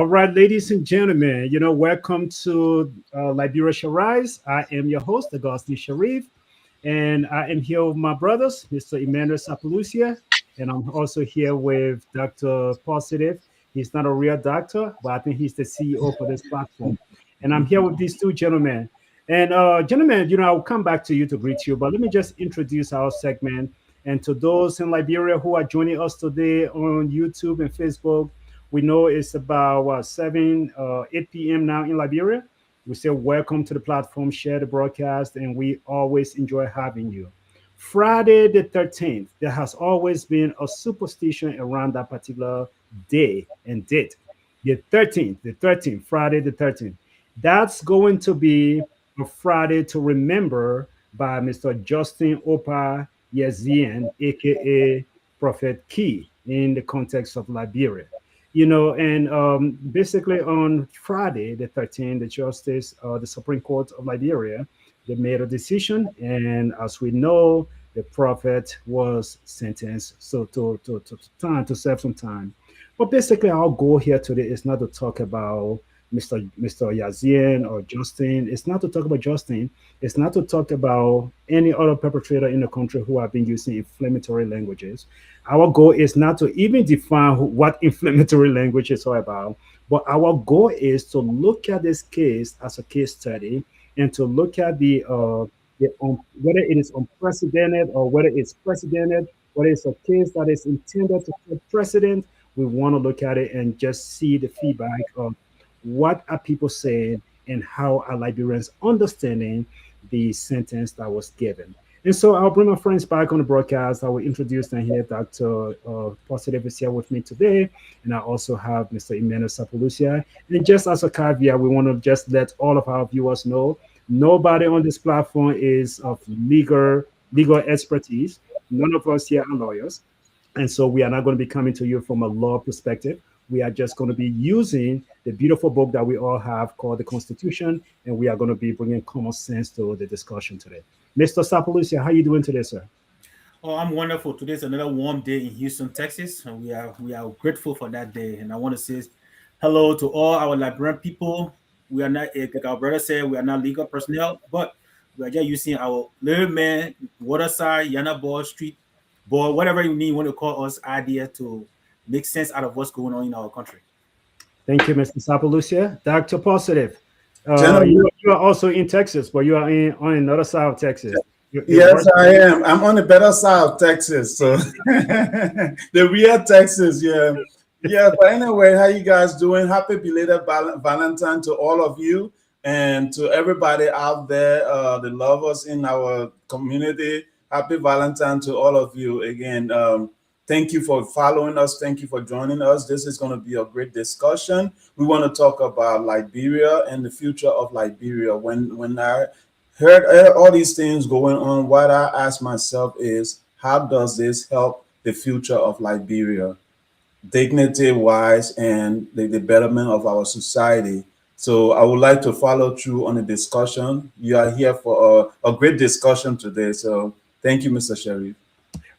All right, ladies and gentlemen, welcome to Liberia Shall Rise. I am your host, Augustine Sharif, and I am here with my brothers, Mr. Emmanuel Sapalusia, and I'm also here with Dr. Positive. He's not a real doctor, but I think he's the CEO for this platform. And I'm here with these two gentlemen. And gentlemen, I'll come back to you to greet you, but let me just introduce our segment. And to those in Liberia who are joining us today on YouTube and Facebook, we know it's about 8 p.m. now in Liberia. We say welcome to the platform, share the broadcast, and we always enjoy having you. Friday the 13th, there has always been a superstition around that particular day and date. The 13th, Friday the 13th. That's going to be a Friday to remember by Mr. Justin Opa Yezian, aka Prophet Key, in the context of Liberia. And basically on Friday, the 13th, the Supreme Court of Liberia, they made a decision. And as we know, the prophet was sentenced to serve some time. But basically, our goal here today is not to talk about Mr. Yazian or Justin. It's not to talk about Justin. It's not to talk about any other perpetrator in the country who have been using inflammatory languages. Our goal is not to even define what inflammatory language is all about, but our goal is to look at this case as a case study and to look at whether it is unprecedented or whether it's precedented, whether it's a case that is intended to set precedent. We want to look at it and just see the feedback of what are people saying and how are Liberians understanding the sentence that was given. And so I'll bring my friends back on the broadcast. I will introduce them here. Dr. Positive is here with me today. And I also have Mr. Emmanuel Sapalusia. And just as a caveat, we want to just let all of our viewers know, nobody on this platform is of legal expertise. None of us here are lawyers. And so we are not going to be coming to you from a law perspective. We are just going to be using the beautiful book that we all have called the Constitution, and we are going to be bringing common sense to the discussion today. Mr. Sapalusia, how are you doing today, sir? Oh, I'm wonderful. Today's another warm day in Houston, Texas, and we are grateful for that day. And I want to say hello to all our Liberian people. We are not, like our brother said, we are not legal personnel, but we are just using our little man, waterside, Yana Ball, street boy, whatever you want to call us, idea to make sense out of what's going on in our country. Thank you, Mr. Sapalusia. Dr. Positive, Gentlemen, you are also in Texas, but you are on another side of Texas. yes, I am. I'm on the better side of Texas, so the real Texas, yeah. Yeah, but anyway, how you guys doing? Happy belated Valentine to all of you and to everybody out there, the lovers in our community. Happy Valentine to all of you again. Thank you for following us. Thank you for joining us. This is going to be a great discussion. We want to talk about Liberia and the future of Liberia. When I heard all these things going on, what I asked myself is, how does this help the future of Liberia, dignity-wise, and the betterment of our society? So I would like to follow through on the discussion. You are here for a great discussion today. So thank you, Mr. Sharif.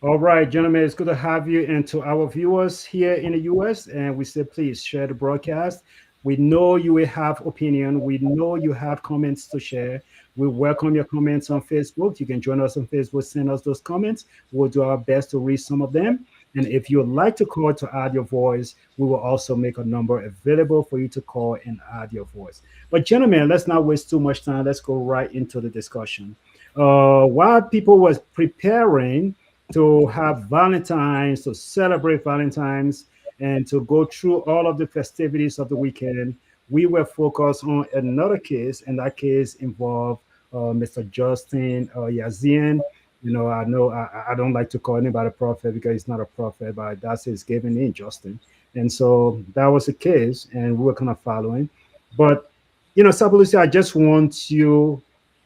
All right, gentlemen, it's good to have you. And to our viewers here in the US, and we say please share the broadcast. We know you will have opinion. We know you have comments to share. We welcome your comments on Facebook. You can join us on Facebook, send us those comments. We'll do our best to read some of them. And if you would like to call to add your voice, we will also make a number available for you to call and add your voice. But gentlemen, let's not waste too much time. Let's go right into the discussion. While people was preparing to have Valentine's, to celebrate Valentine's, and to go through all of the festivities of the weekend, we were focused on another case, and that case involved Mr. Justin Yazian. I know I don't like to call anybody a prophet because he's not a prophet, but that's his given name, Justin. And so that was the case, and we were kind of following. But, Sapalusi, I just want you,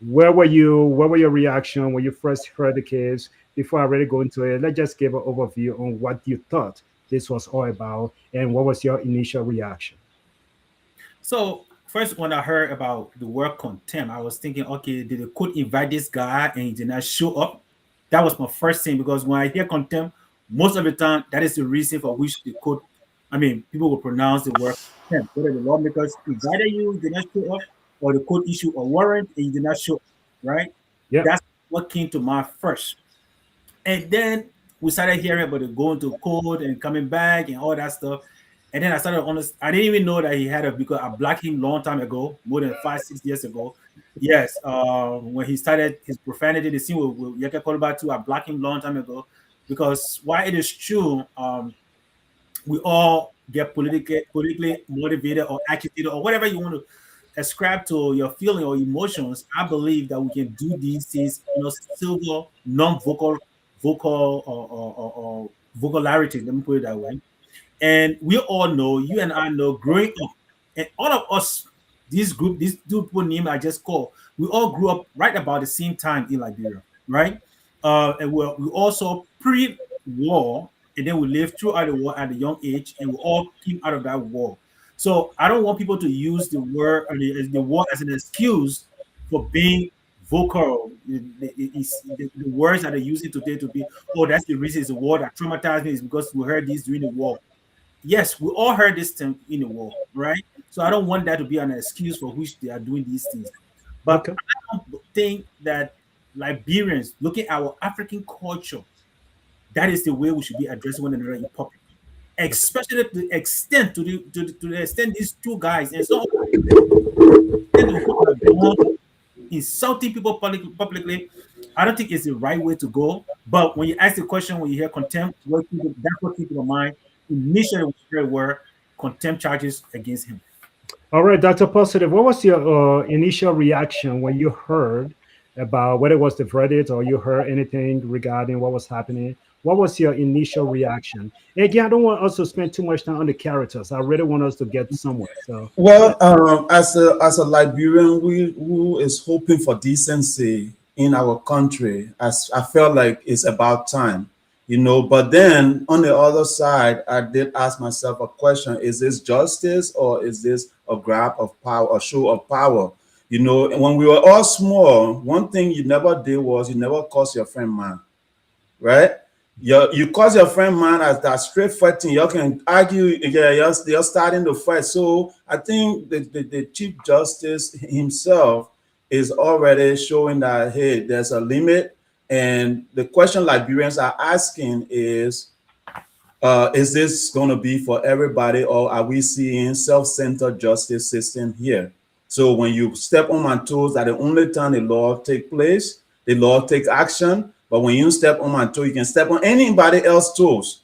where were you? What were your reaction when you first heard the case? Before I really go into it, let's just give an overview on what you thought this was all about and what was your initial reaction. So first, when I heard about the word contempt, I was thinking, okay, did the court invite this guy and he did not show up? That was my first thing, because when I hear contempt, most of the time, that is the reason for which the court I mean, people will pronounce the word contempt, whether the lawmakers invited you, did not show up, or the court issue a warrant and you did not show up, right? Yeah. That's what came to mind first. And then we started hearing about it going to court and coming back and all that stuff. And then I started honest. I didn't even know that he had a because I blocked him long time ago, more than 5, 6 years ago. Yes, when he started his profanity, the scene with Yeke Koluba too, I blocked him long time ago because while it is true, we all get politically motivated or agitated or whatever you want to ascribe to your feeling or emotions. I believe that we can do these things in a silver, vocal or vocalarity. Let me put it that way. And we all know, you and I know, growing up, and all of us, this group, these two people name I just called, we all grew up right about the same time in Liberia, right? And we also pre-war, and then we lived throughout the war at a young age, and we all came out of that war. So I don't want people to use the word or the war as an excuse for being vocal. The words that they use it today to be, oh, that's the reason it's a war that traumatized me is because we heard this during the war. Yes, we all heard this thing in the war, right? So I don't want that to be an excuse for which they are doing these things. But Okay. I don't think that Liberians, looking at our African culture, that is the way we should be addressing one another in public. Especially to the extent to the extent these two guys and so insulting people publicly. I don't think it's the right way to go. But when you ask the question, when you hear contempt, that's what keeps in mind. Initially, there were contempt charges against him. All right, Dr. Positive, what was your initial reaction when you heard about whether it was the verdict or you heard anything regarding what was happening? What was your initial reaction? Again, I don't want us to spend too much time on the characters. I really want us to get somewhere. So, Well, as a Liberian who is hoping for decency in our country, as I felt like it's about time, you know. But then on the other side, I did ask myself a question: is this justice or is this a grab of power, a show of power? You know, and when we were all small, one thing you never did was you never cursed your friend man, right? You cause your friend man as that straight fighting, you can argue, yeah, you're starting to fight. So I think the Chief Justice himself is already showing that, hey, there's a limit. And the question Liberians are asking is this going to be for everybody, or are we seeing self-centered justice system here? So when you step on my toes, that the only time the law take place, the law take action. But when you step on my toe, you can step on anybody else's toes.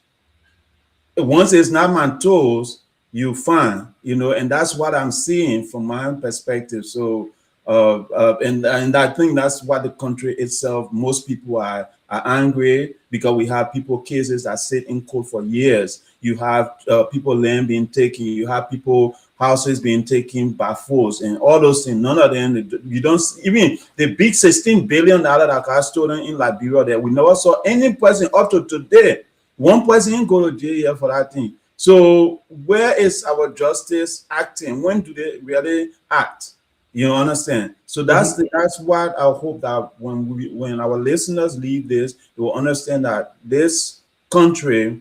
Once it's not my toes, you fine, you know, and that's what I'm seeing from my perspective. So, and I think that's what the country itself, most people are angry because we have people cases that sit in court for years. You have people land being taken. You have people houses being taken by force and all those things. None of them, you don't even the big $16 billion that got stolen in Liberia that we never saw any person up to today. One person didn't go to jail here for that thing. So where is our justice acting? When do they really act? You understand? So that's that's what I hope that when our listeners leave this, they will understand that this country,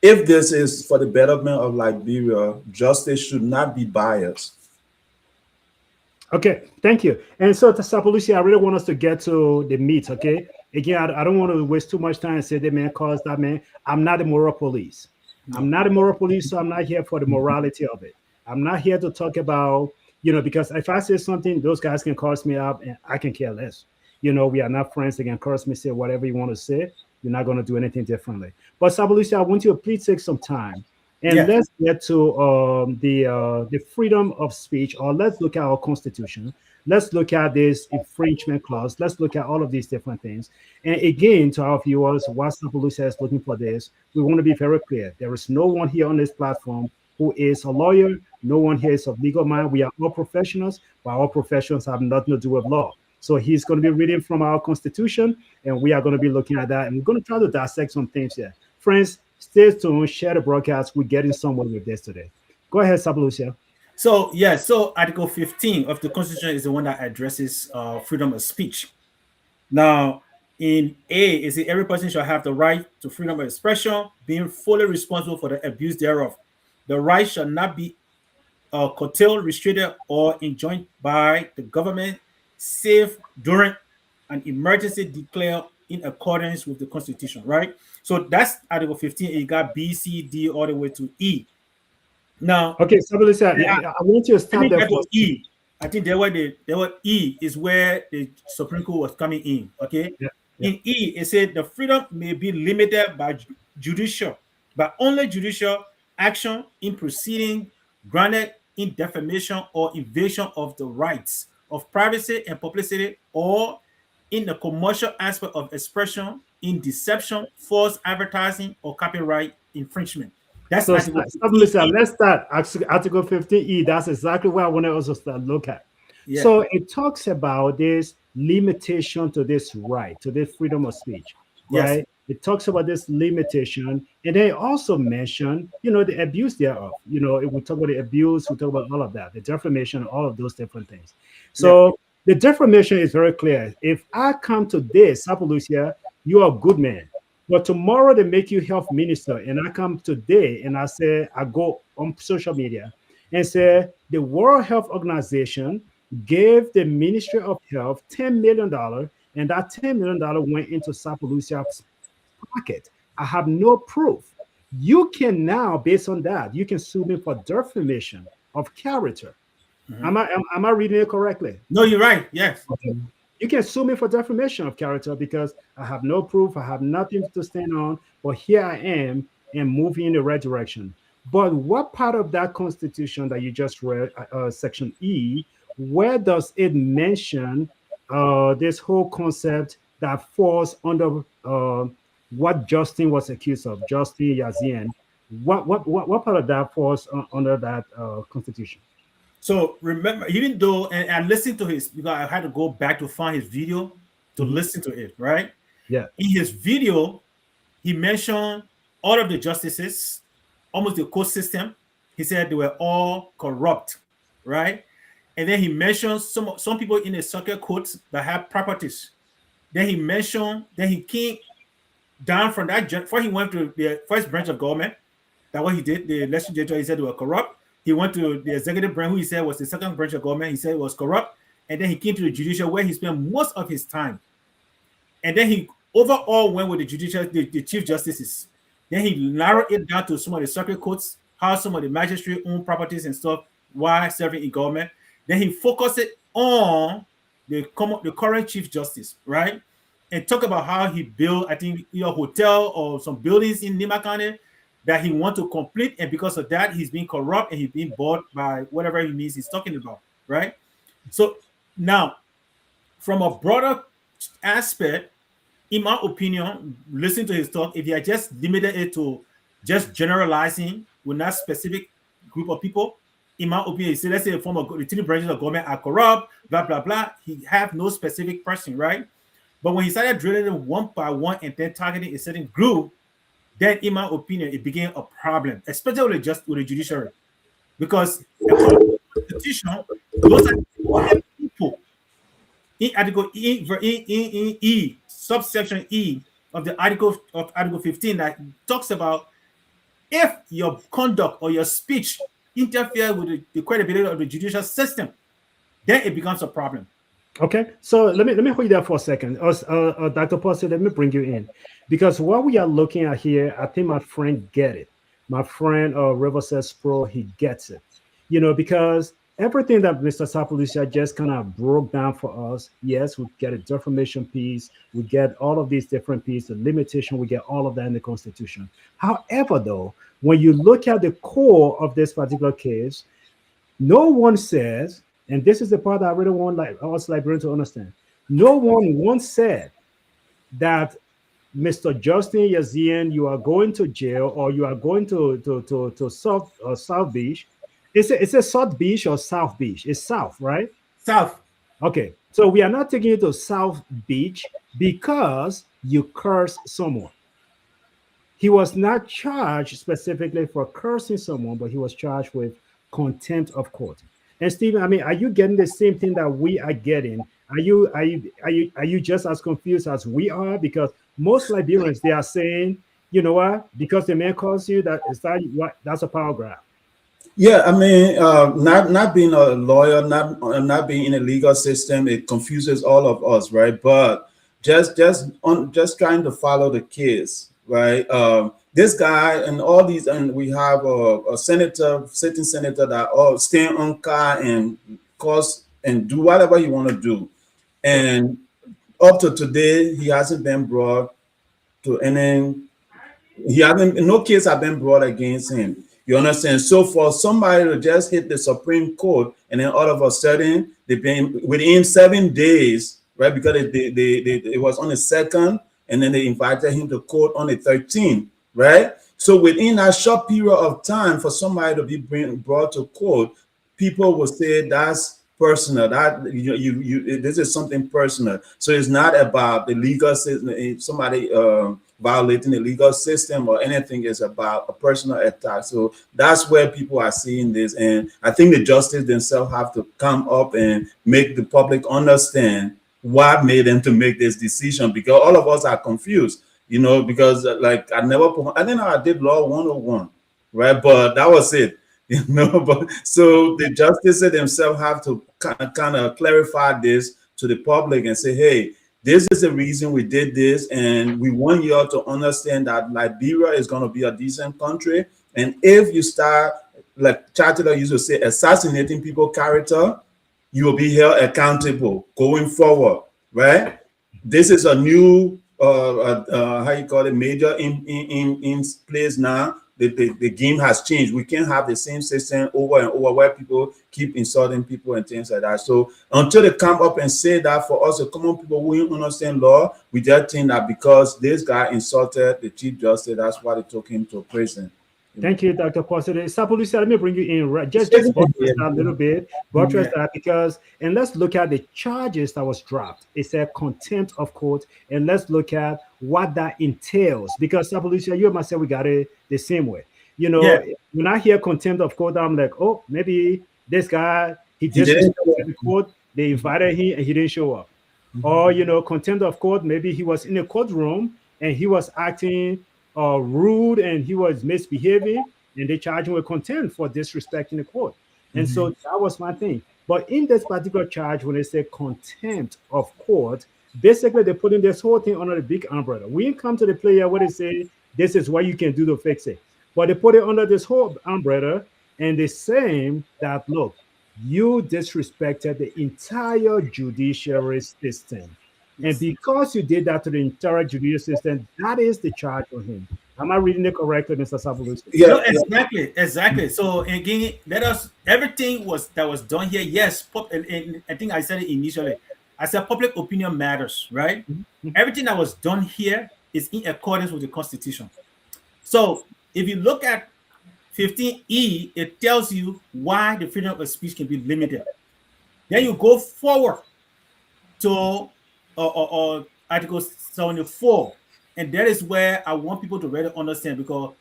if this is for the betterment of Liberia, justice should not be biased. okay, thank you. And so, Sapolusi, I really want us to get to the meat, okay? Again, I don't want to waste too much time and say that man caused that man. I'm not a moral police. I'm not a moral police, so I'm not here for the morality of it. I'm not here to talk about, because if I say something, those guys can curse me out and I can care less. We are not friends. They can curse me, say whatever you want to say. You're not going to do anything differently. But Sabalusi, I want you to please take some time and let's get to the freedom of speech, or let's look at our constitution. Let's look at this infringement clause. Let's look at all of these different things. And again, to our viewers, while Sabalusi is looking for this, we want to be very clear. There is no one here on this platform who is a lawyer. No one here is of legal mind. We are all professionals, but our professions have nothing to do with law. So he's going to be reading from our constitution, and we are going to be looking at that, and we're going to try to dissect some things here. Friends, stay tuned, share the broadcast. We're getting somewhere with this today. Go ahead, Sabalusia. So Article 15 of the Constitution is the one that addresses freedom of speech. Now, in A, is it every person shall have the right to freedom of expression, being fully responsible for the abuse thereof. The right shall not be curtailed, restricted, or enjoined by the government, save during an emergency declared in accordance with the Constitution, right? So that's Article 15. You got B, C, D, all the way to E. Now, okay, so listen, yeah, I want you to let stop me there get for to E. I think there were E is where the Supreme Court was coming in. Okay, yeah. in E it said the freedom may be limited by judicial, but only judicial action in proceeding granted in defamation or invasion of the rights of privacy and publicity, or in the commercial aspect of expression, in deception, false advertising, or copyright infringement. That's So Article listen, 15E. let's start Article 15E. That's exactly what I want to also start look at. Yeah. So it talks about this limitation to this right, to this freedom of speech, right? Yes. It talks about this limitation, and they also mention, the abuse thereof. If we talk about the abuse, we talk about all of that, the defamation, all of those different things. So the defamation is very clear. If I come to this, Sapalucia, you are a good man. But tomorrow they make you health minister, and I come today and I say, I go on social media and say the World Health Organization gave the Ministry of Health $10 million, and that $10 million went into Sapalucia's pocket. I have no proof. You can now, based on that, you can sue me for defamation of character. Am I reading it correctly? No, you're right. Yes. Okay. You can sue me for defamation of character because I have no proof, I have nothing to stand on, but here I am and moving in the right direction. But what part of that Constitution that you just read, Section E, where does it mention this whole concept that falls under what Justin was accused of, Justin Yazian? What part of that falls under that Constitution? So remember, even though, and I listened to his, because I had to go back to find his video to listen to it, right? Yeah. In his video, he mentioned all of the justices, almost the court system. He said they were all corrupt, right? And then he mentioned some people in the circuit courts that have properties. Then he came down from that, before he went to the first branch of government, that what he did, the legislature, he said they were corrupt. He went to the executive branch, who he said was the second branch of government. He said was corrupt. And then he came to the judicial, where he spent most of his time. And then he overall went with the judicial, the chief justices. Then he narrowed it down to some of the circuit courts, how some of the magistrates own properties and stuff while serving in government. Then he focused it on the current chief justice, right? And talk about how he built, I think, a hotel or some buildings in Nima County that he want to complete, and because of that, he's being corrupt and he's being bought by whatever he means he's talking about, right? So now, from a broader aspect, in my opinion, listen to his talk, if he had just limited it to just generalizing with not specific group of people, in my opinion, say, let's say the three branches of government are corrupt, blah, blah, blah, he have no specific person, right? But when he started drilling them one by one and then targeting a certain group, then, in my opinion, it became a problem, especially with the judiciary, because the Constitution, those are the people. In Article E, subsection E of the Article 15, that talks about if your conduct or your speech interfere with the credibility of the judicial system, then it becomes a problem. Okay, so let me hold you there for a second. Dr. Posey, let me bring you in, because what we are looking at here, I think my friend get it. My friend Riverset Pro, he gets it. Because everything that Mr. Sapalucia just kind of broke down for us, yes, we get a defamation piece, we get all of these different pieces, the limitation, we get all of that in the Constitution. However, though, when you look at the core of this particular case, no one says, and this is the part I really want us librarians to understand. No one once said that Mr. Justin Yazian, you are going to jail or you are going to South Beach. Is it South Beach or South Beach? It's South, right? South. Okay, so we are not taking you to South Beach because you cursed someone. He was not charged specifically for cursing someone, but he was charged with contempt of court. And Stephen, I mean, are you getting the same thing that we are getting? Are you just as confused as we are? Because most Liberians, they are saying, you know what? Because the man calls you, that's a paragraph. Yeah, I mean, not being a lawyer, not being in a legal system, it confuses all of us, right? But just trying to follow the case, right? This guy and all these, and we have a senator, sitting senator that all stand on car and cause and do whatever you want to do, and up to today, he hasn't been brought to any. He haven't, no case have been brought against him. You understand? So for somebody to just hit the Supreme Court and then all of a sudden they've been within 7 days, right? Because it was on the 2nd, and then they invited him to court on the 13th, right? So within that short period of time for somebody to be brought to court, people will say that's personal. That this is something personal. So it's not about the legal system. If somebody violating the legal system or anything, is about a personal attack. So that's where people are seeing this, and I think the justice themselves have to come up and make the public understand what made them to make this decision, because all of us are confused, because like I didn't know I did law 101, right? But that was it. But so the justices themselves have to kind of clarify this to the public and say, hey, this is the reason we did this, and we want you all to understand that Liberia is going to be a decent country. And if you start, like Chatila used to say, assassinating people's character, you will be held accountable going forward, right? This is a new, how you call it, major in place now. The game has changed. We can't have the same system over and over where people keep insulting people and things like that. So until they come up and say that, for us, the common people who understand law, we just think that because this guy insulted the Chief Justice, that's why they took him to prison. Thank you, Dr. Posede. Sapolucia, let me bring you in. Just buttress that a little bit. Buttress that because, and let's look at the charges that was dropped. It said contempt of court, and let's look at what that entails. Because Sapolucia, you and myself, we got it the same way. When I hear contempt of court, I'm like, oh, maybe this guy, he disrespected the court. They invited him and he didn't show up. Or, contempt of court, maybe he was in a courtroom and he was acting rude and he was misbehaving, and they charged him with contempt for disrespecting the court. And so that was my thing. But in this particular charge, when they say contempt of court, basically they're putting this whole thing under the big umbrella. We didn't come to the player where they say this is what you can do to fix it, but they put it under this whole umbrella, and they're saying that, look, you disrespected the entire judiciary system. And because you did that to the entire judicial system, that is the charge on him. Am I reading it correctly, Mr. Sabalusi? Yeah, no, exactly. So again, everything that was done here. Yes, and I think I said it initially. I said public opinion matters, right? Everything that was done here is in accordance with the Constitution. So if you look at 15E, it tells you why the freedom of speech can be limited. Then you go forward to Article 74, and that is where I want people to really understand, because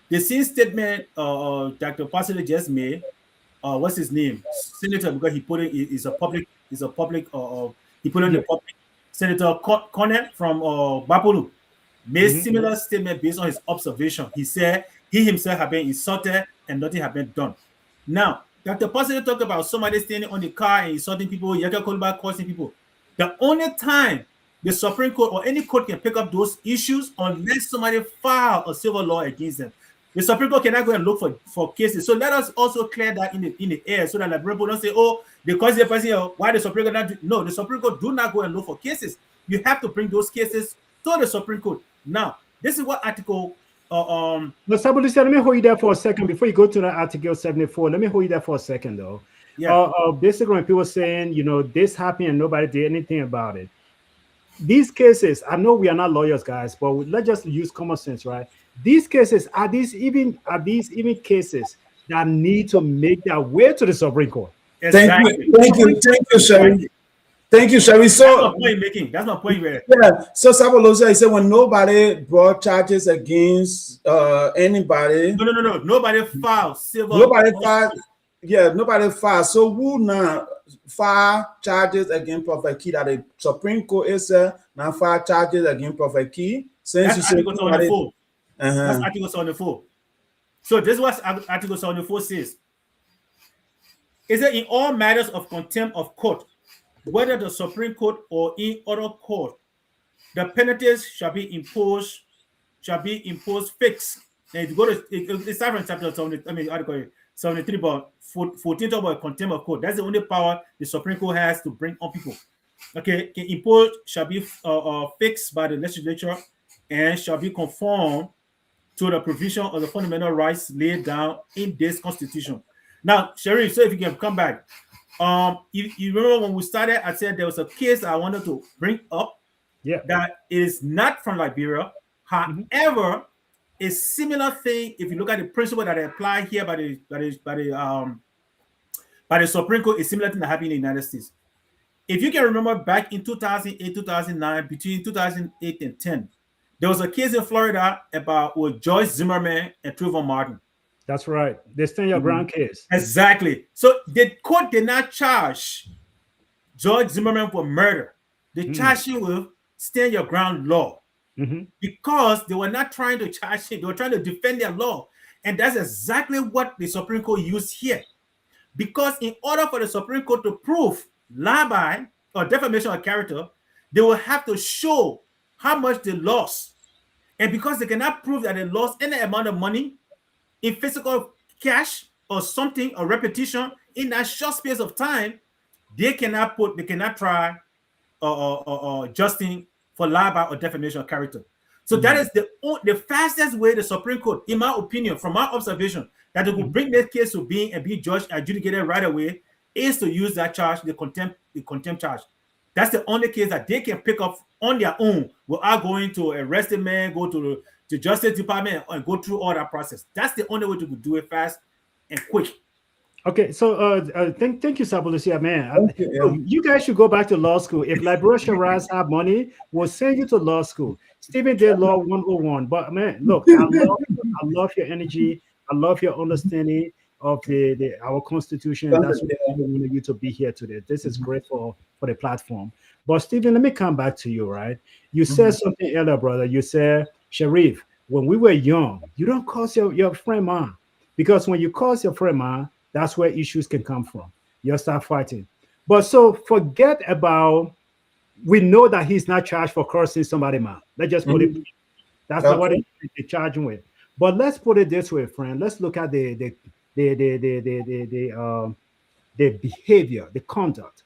the same statement Dr. Pastor just made, what's his name, Senator, because he put it is a public he put it in the public. Senator Cornell from Bapolu made similar statement based on his observation. He said he himself had been insulted and nothing had been done. Now, Dr. Pastor talked about somebody standing on the car and insulting people, Yaka Kolba causing people. The only time the Supreme Court or any court can pick up those issues unless somebody file a civil law against them. The Supreme Court cannot go and look for cases. So let us also clear that in the air, so that people don't say, oh, because the person, why the Supreme Court not do? No, the Supreme Court do not go and look for cases. You have to bring those cases to the Supreme Court. Now, this is what article No, Sabalusi, let me hold you there for a second before you go to the Article 74. Let me hold you there for a second, though. Yeah. Basically, when people saying, this happened and nobody did anything about it. These cases, I know we are not lawyers, guys, but let's just use common sense, right? These cases, are these even cases that need to make their way to the Supreme Court? Exactly. Thank you, Sherry. Thank you, Sherry. So that's my point making. That's my point. Yeah. So Sabalosa, I said when nobody brought charges against anybody. No. Nobody filed civil. Nobody filed. Yeah, nobody filed. So who now file charges against Prophet Key that the Supreme Court is now file charges against Prophet Key? Since that's Article 74. That's Article 74. So this is what Article 74 says. It said in all matters of contempt of court, whether the Supreme Court or in other court, the penalties shall be imposed fixed. And if you go to it's starts from chapter 70, article 73, but 14 talk about contempt of court. That's the only power the Supreme Court has to bring on people. Okay, imposed shall be fixed by the legislature and shall be conformed to the provision of the fundamental rights laid down in this Constitution. Now, Sherry, so if you can come back, you remember when we started, I said there was a case I wanted to bring up. Yeah. That is not from Liberia. However, a similar thing, if you look at the principle that apply here by the Supreme Court, is similar to that happened in the United States. If you can remember back in 2008, 2009, between 2008 and 10, there was a case in Florida about with Joyce Zimmerman and Trayvon Martin. That's right. The stand your ground case. Exactly. So the court did not charge George Zimmerman for murder. They charged him with stand your ground law because they were not trying to charge him. They were trying to defend their law. And that's exactly what the Supreme Court used here. Because in order for the Supreme Court to prove libel or defamation of character, they will have to show how much they lost. And because they cannot prove that they lost any amount of money in physical cash or something or repetition in that short space of time, they cannot try Justin for libel or defamation of character. So that is the fastest way the Supreme Court, in my opinion, from my observation, that they could bring that case to being and be judged, adjudicated right away, is to use that charge, the contempt charge. That's the only case that they can pick up on their own without going to arrest a man, go to the Justice Department and go through all that process. That's the only way to do it fast and quick. Okay, so thank you, Sabalusia, man. You guys should go back to law school. If Liberia Rise have money, we'll send you to law school. Stephen did law 101. But man, look, I love your energy. I love your understanding of our Constitution. That's what I wanted you to be here today. This is great for the platform. But Stephen, let me come back to you, right? You said something earlier, brother. You said, Sharif, when we were young, you don't cause your friend man. Because when you cause your friend man, that's where issues can come from. You'll start fighting. But so forget about, we know that he's not charged for cursing somebody, man. Let's just put it, that's not what they charge him with. But let's put it this way, friend. Let's look at the behavior, the conduct.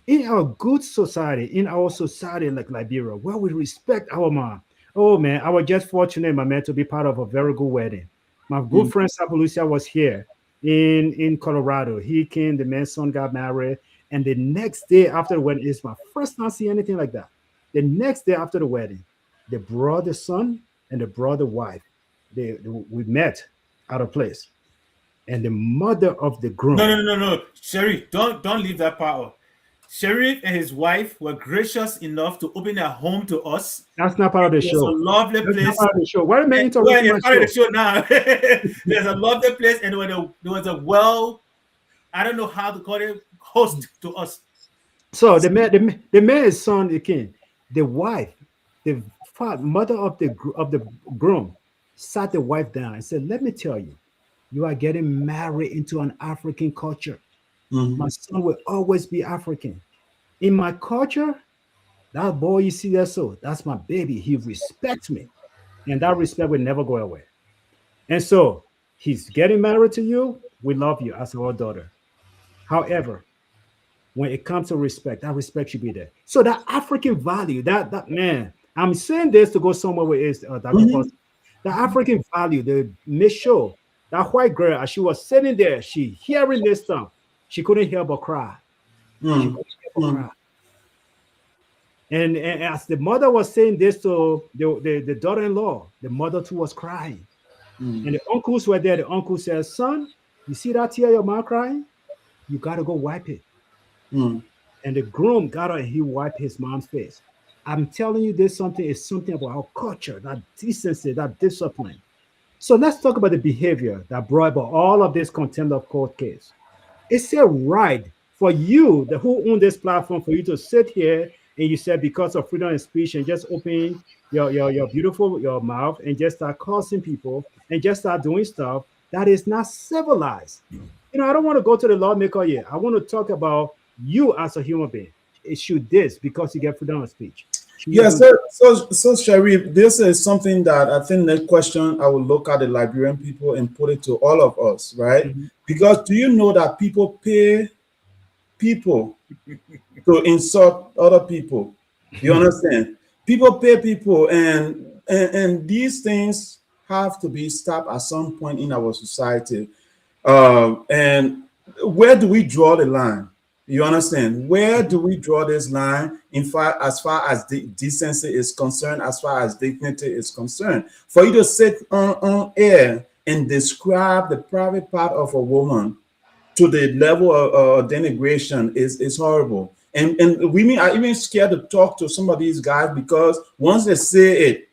In our good society, in our society like Liberia, where we respect our man. Oh man, I was just fortunate, my man, to be part of a very good wedding. My good friend Sabalusia was here in Colorado. He came, the man's son got married, and the next day after the wedding, is my first time seeing anything like that. The next day after the wedding, they brought the son and they brought the wife. We met at a place, and the mother of the groom. No, Sherry, don't leave that part out. Sherif and his wife were gracious enough to open their home to us. That's not part of the show. It's a lovely place. Not part of the show. Why am I interrupting my show? Part of the show now. There's a lovely place, and there was a I don't know how to call it, host to us. So the man's son, the king, the wife, the mother of the groom, sat the wife down and said, "Let me tell you, you are getting married into an African culture. My son will always be African. In my culture, that boy you see there, so that's my baby. He respects me, and that respect will never go away. And so he's getting married to you. We love you as our daughter. However, when it comes to respect, that respect should be there. So that African value, that man, I'm saying this to go somewhere with is the African value, the make sure that white girl, as she was sitting there, she hearing this stuff, she couldn't help but cry. And as the mother was saying this to the daughter-in-law, the mother too was crying. And the uncles were there. The uncle says, "Son, you see that tear your mom crying? You got to go wipe it." And the groom got up and he wiped his mom's face. I'm telling you, this is something about our culture, that decency, that discipline. So let's talk about the behavior that brought about all of this contempt of court case. It's a right for you, who own this platform, for you to sit here and you said because of freedom of speech and just open your beautiful mouth and just start cursing people and just start doing stuff that is not civilized. I don't want to go to the lawmaker yet. I want to talk about you as a human being. It should this because you get freedom of speech. Should you Yeah, do that? so Sharif, this is something that I think the question I will look at the Liberian people and put it to all of us, right? Mhm. Because do you know that people pay people to insult other people? You understand? People pay people, and these things have to be stopped at some point in our society. And where do we draw the line? You understand? Where do we draw this line? In fact, as far as the decency is concerned, as far as dignity is concerned, for you to sit on air and describe the private part of a woman to the level of denigration is horrible. And women are even scared to talk to some of these guys because once they say it,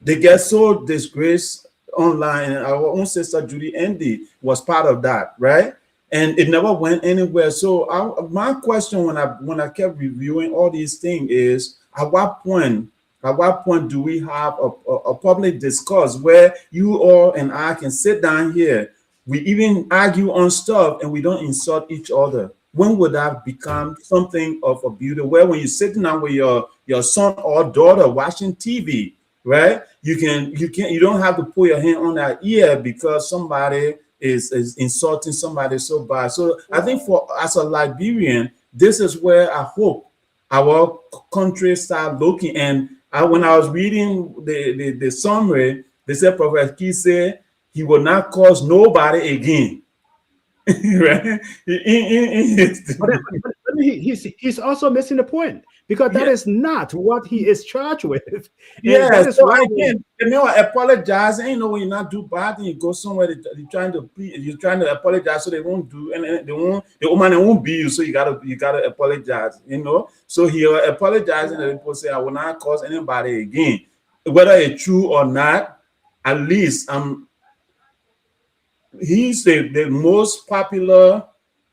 they get so disgraced online. And our own sister Judy Andy was part of that, right? And it never went anywhere. So my question when I kept reviewing all these things is at what point do we have a public discourse where you all and I can sit down here, we even argue on stuff and we don't insult each other? When would that become something of a beauty where when you're sitting down with your son or daughter watching TV, right? You don't have to put your hand on that ear because somebody is insulting somebody so bad. So I think for as a Liberian, this is where I hope our country start looking. And when I was reading the summary, they said Prophet Key said he will not cause nobody again. Right? But he's also missing the point because that Yeah. is not what he is charged with. And Yeah, that is so why again, apologize. And when you not do bad, and you go somewhere, you're trying to apologize, so they won't do, and the woman won't be you. So you gotta apologize. So he'll apologize, and the people say, "I will not cause anybody again," whether it's true or not. At least he's the most popular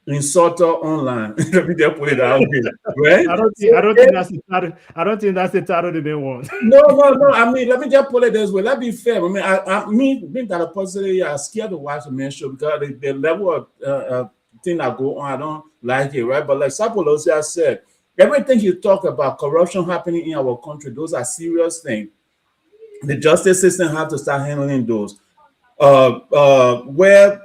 insulter online. Let me just put it out there, right? I don't think that's the title. I don't think that's the title that they want. No. I mean, let me just put it this way. Let's be fair. I mean, being that a person, I'm scared to watch the men's show because the level of thing that go on, I don't like it, right? But like Sapolosia said, everything you talk about, corruption happening in our country, those are serious things. The justice system have to start handling those. Where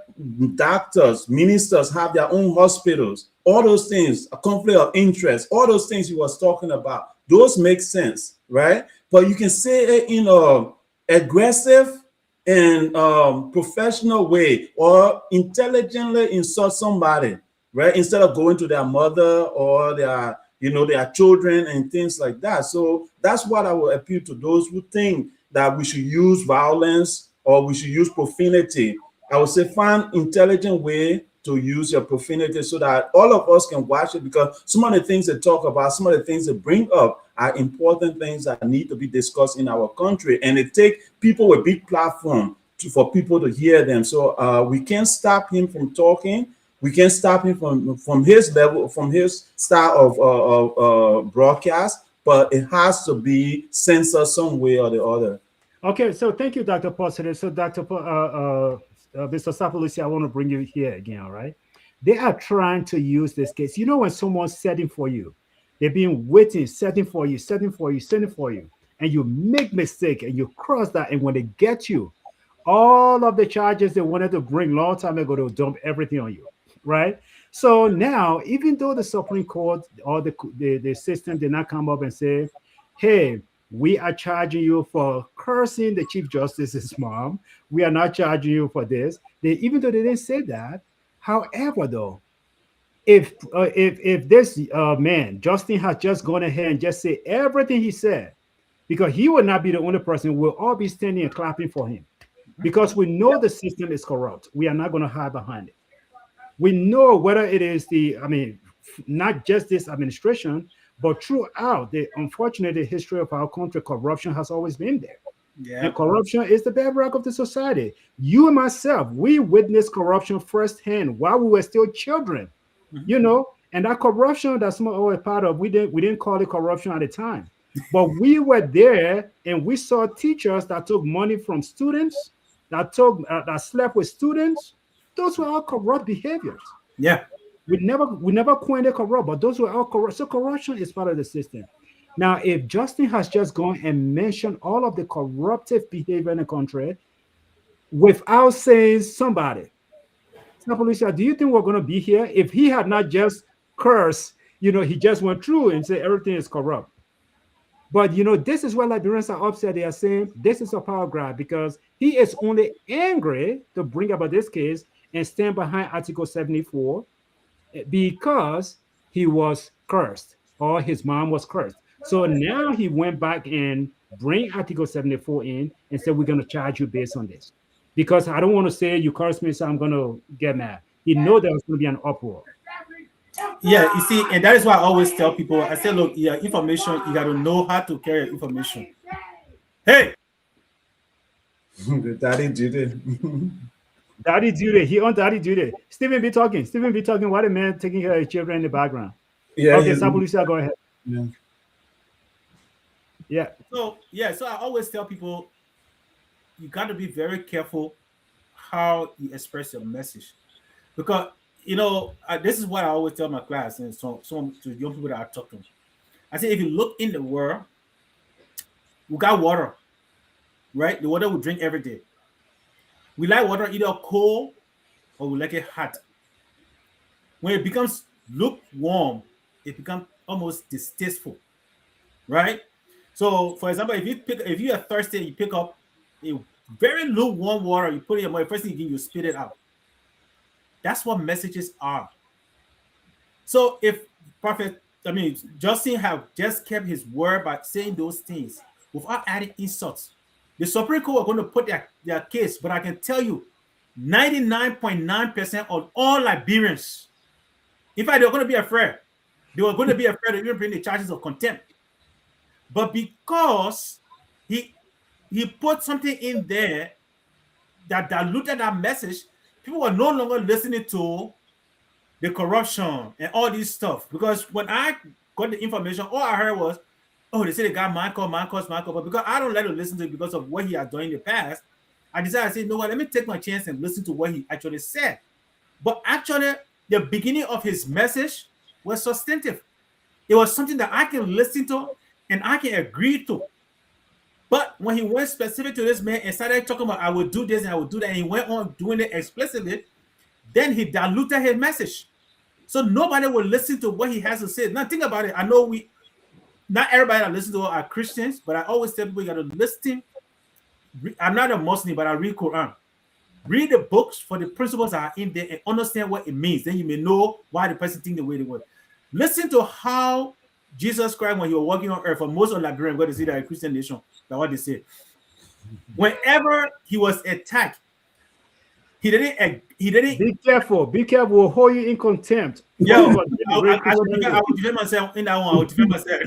doctors, ministers have their own hospitals, all those things, a conflict of interest, all those things you was talking about, those make sense, right? But you can say it in a aggressive and professional way or intelligently insult somebody, right? Instead of going to their mother or their children and things like that. So that's what I will appeal to those who think that we should use violence or we should use profanity. I would say find intelligent way to use your profanity so that all of us can watch it, because some of the things they talk about, some of the things they bring up are important things that need to be discussed in our country. And it takes people with big platform for people to hear them. So we can't stop him from talking. We can't stop him from his level, from his style of broadcast, but it has to be censored some way or the other. Okay, so thank you, Dr. Positive. So, Mr. Sapolusi, I want to bring you here again, all right? They are trying to use this case. When someone's setting for you, they've been waiting, setting for you, and you make mistake and you cross that, and when they get you, all of the charges they wanted to bring long time ago, they'll dump everything on you, right? So now, even though the Supreme Court or the system did not come up and say, hey, we are charging you for cursing the Chief Justice's mom. We are not charging you for this. Even though they didn't say that, however, though, if this man Justin has just gone ahead and just say everything he said, because he will not be the only person, we'll all be standing and clapping for him, because we know the system is corrupt. We are not going to hide behind it. We know whether it is not just this administration, but throughout the unfortunate history of our country, corruption has always been there. Yeah. And corruption is the bedrock of the society. You and myself, we witnessed corruption firsthand while we were still children, and that corruption that some of us are part of, we didn't call it corruption at the time, but we were there and we saw teachers that took money from students, that slept with students, Those were all corrupt behaviors. Yeah. We never coined it corrupt, but those were all corrupt. So corruption is part of the system. Now, if Justin has just gone and mentioned all of the corruptive behavior in the country without saying somebody, Policia, do you think we're going to be here if he had not just cursed? He just went through and said everything is corrupt. But this is why Liberians are upset. They are saying this is a power grab because he is only angry to bring about this case and stand behind Article 74 because he was cursed or his mom was cursed. So now he went back and bring Article 74 in and said, we're going to charge you based on this. Because I don't want to say you cursed me, so I'm going to get mad. He know there was going to be an uproar. Yeah, you see, and that is why I always tell people, I say, look, yeah, information, you got to know how to carry information. Hey! The daddy duty. Daddy duty. He on daddy duty. Stephen be talking. What a man taking care of his children in the background. Yeah. Okay, Sabulisha, go ahead. Yeah. So I always tell people, you got to be very careful how you express your message. Because, this is what I always tell my class and some to young people that I talk to. I say, if you look in the world, we got water, right? The water we drink every day. We like water either cold or we like it hot. When it becomes lukewarm, it becomes almost distasteful, right? So, for example, if you are thirsty, you pick up a very lukewarm water, you put it in your mouth, first thing you spit it out. That's what messages are. So, if Justin have just kept his word by saying those things without adding insults, the Supreme Court are going to put their case, but I can tell you, 99.9% of all Liberians, in fact, they're going to be afraid. They were going to be afraid of even bring the charges of contempt. But because he put something in there that diluted that message, people are no longer listening to the corruption and all this stuff. Because when I got the information, all I heard was, oh, they say they got Michael. But because I don't let him listen to it because of what he has done in the past, I decided to say, no, let me take my chance and listen to what he actually said. But actually, the beginning of his message was substantive. It was something that I can listen to and I can agree to. But when he went specific to this man and started talking about, I will do this and I will do that, and he went on doing it explicitly, then he diluted his message. So nobody will listen to what he has to say. Now think about it. I know not everybody that listens to are Christians, but I always tell people you got to listen. I'm not a Muslim, but I read Quran. Read the books for the principles that are in there and understand what it means. Then you may know why the person thinks the way they were. Listen to how Jesus Christ, when he was walking on earth, for most of Liberian, going to see that a Christian nation, that's what they say. Whenever he was attacked, he didn't. Be careful. We'll hold you in contempt. Yeah, I will defend myself in that one. I will defend myself.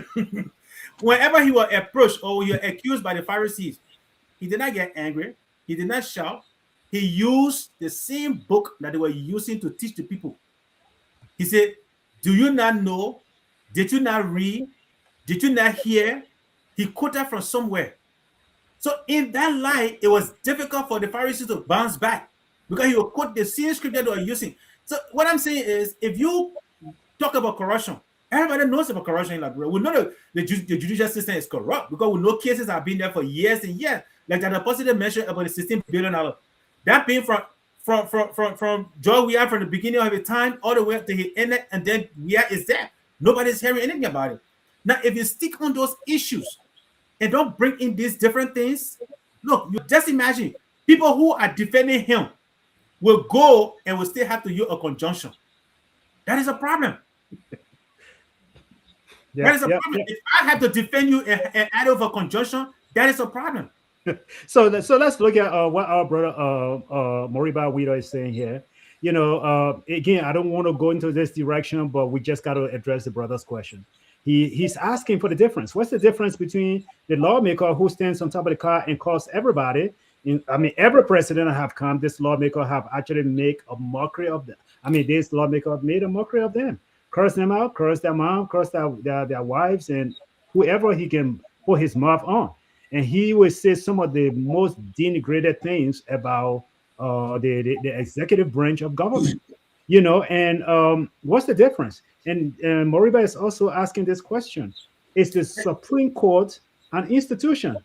Whenever he was approached or he was accused by the Pharisees, he did not get angry. He did not shout. He used the same book that they were using to teach the people. He said, do you not know? Did you not read? Did you not hear? He quoted from somewhere. So in that light, it was difficult for the Pharisees to bounce back because he would quote the same scripture they were using. So what I'm saying is, if you talk about corruption, everybody knows about corruption in Liberia. We know the judicial system is corrupt because we know cases have been there for years and years. Like that depositor mentioned about the $16 billion. That being from George we are from the beginning of the time all the way up to the end, and then we are is there. Nobody's hearing anything about it. Now, if you stick on those issues and don't bring in these different things, look, you just imagine people who are defending him will go and will still have to use a conjunction. That is a problem. That is a problem. If I have to defend you and add over conjunction, that is a problem. So let's look at what our brother Moriba Wido is saying here. Again, I don't want to go into this direction, but we just got to address the brother's question. He's asking for the difference. What's the difference between the lawmaker who stands on top of the car and calls everybody? Every president have come, this lawmaker have actually made a mockery of them. This lawmaker made a mockery of them. Curse them out, curse their mom, curse their wives, and whoever he can put his mouth on. And he will say some of the most denigrated things about the executive branch of government. You know, and what's the difference? And Moriba is also asking this question: is the Supreme Court an institution?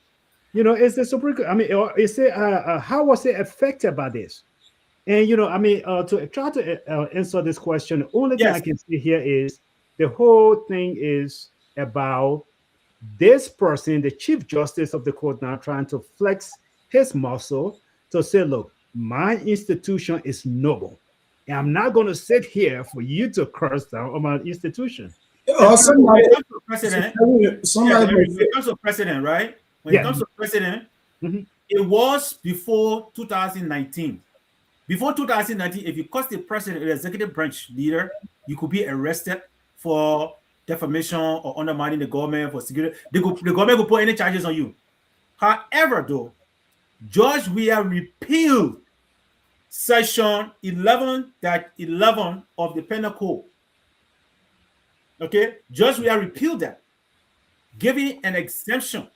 You know, is the Supreme Court? I mean, or is it how was it affected by this? And you know, I mean, to try to answer this question, the only thing I Yes. can see here is the whole thing is about this person, the Chief Justice of the court, now trying to flex his muscle to say, look, my institution is noble. And I'm not going to sit here for you to curse down on my institution. Or When somebody, it comes to president, yeah, somebody, when it comes to president, right? When it Yeah. comes to president, Mhm. it was before 2019. Before 2019, if you cost the president, the executive branch leader, you could be arrested for defamation or undermining the government for security. The government could put any charges on you. However, though, George Weah repealed Section 11-11 of the Penal Code. Okay, George Weah repealed that, giving an exemption.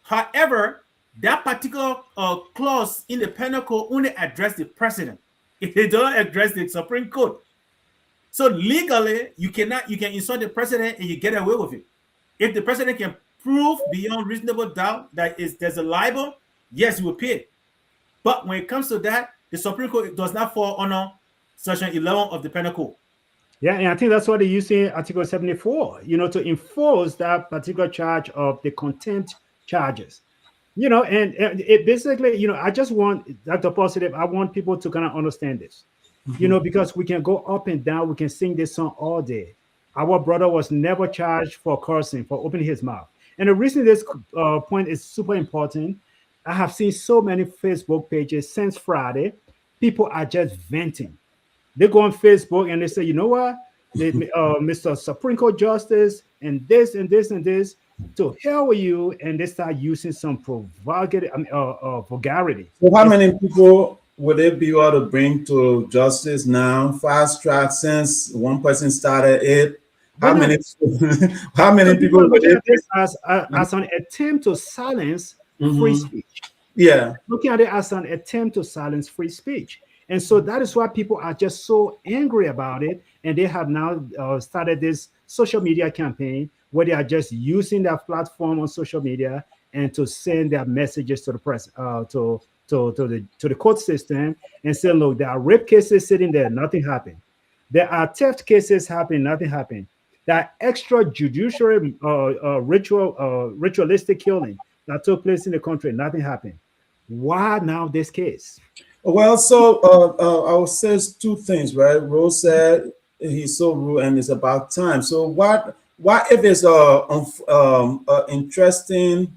However, that particular clause in the Penal Code only addressed the president. It doesn't address the Supreme Court. So legally, you can insult the president and you get away with it. If the president can prove beyond reasonable doubt that there's a libel, yes, you will pay. But when it comes to that, the Supreme Court does not fall under Section 11 of the Penal Code. Yeah, and I think that's what they use in Article 74, you know, to enforce that particular charge of the contempt charges. You know, and it basically, you know, I just want Dr. Positive, I want people to kind of understand this, you know, because we can go up and down, we can sing this song all day. Our brother was never charged for cursing, for opening his mouth. And the reason this point is super important, I have seen so many Facebook pages since Friday, people are just venting. They go on Facebook and they say, you know what, Mr. Supreme Court Justice, and this and this and this, to hell with you, and they start using some provocative, vulgarity. so how many people would it be able to bring to justice now? Fast track, since one person started it. How But many? now, How many some people people would look it at this as an attempt to silence free speech. Yeah. Looking at it as an attempt to silence free speech. And so that is why people are just so angry about it. And they have now started this social media campaign where they are just using their platform on social media and to send their messages to the press, to the court system, and say, look, there are rape cases sitting there, nothing happened. There are theft cases happening, nothing happened. There are extrajudicial ritualistic killing that took place in the country, nothing happened. Why now this case? Well, so I will say two things, right? Rose said he's so rude and it's about time. So what if it's a interesting,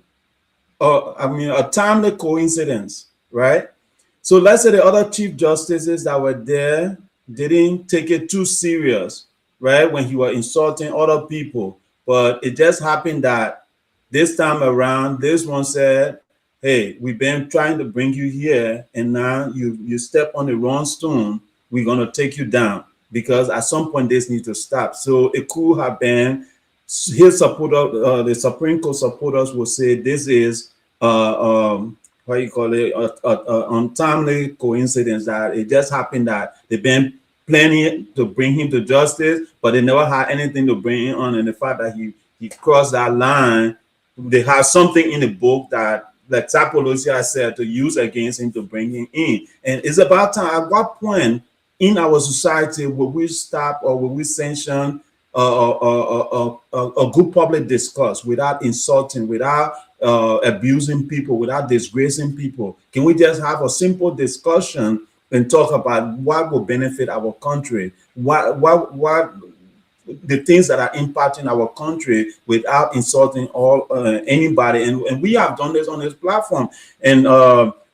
I mean, a timely coincidence, right? So let's say the other chief justices that were there didn't take it too serious, right? When he was insulting other people, but it just happened that this time around, this one said, hey, we've been trying to bring you here, and now you step on the wrong stone, we're going to take you down, because at some point this needs to stop. So it could have been his supporter, the Supreme Court supporters will say this is what you call it, untimely coincidence, that it just happened that they've been planning to bring him to justice, but they never had anything to bring him on. And the fact that he crossed that line, they have something in the book that, like Tapolosia said, to use against him to bring him in. And it's about time. At what point in our society will we stop, or will we sanction a good public discourse without insulting, without abusing people, without disgracing people? Can we just have a simple discussion and talk about what will benefit our country? What the things that are impacting our country without insulting anybody? And we have done this on this platform. And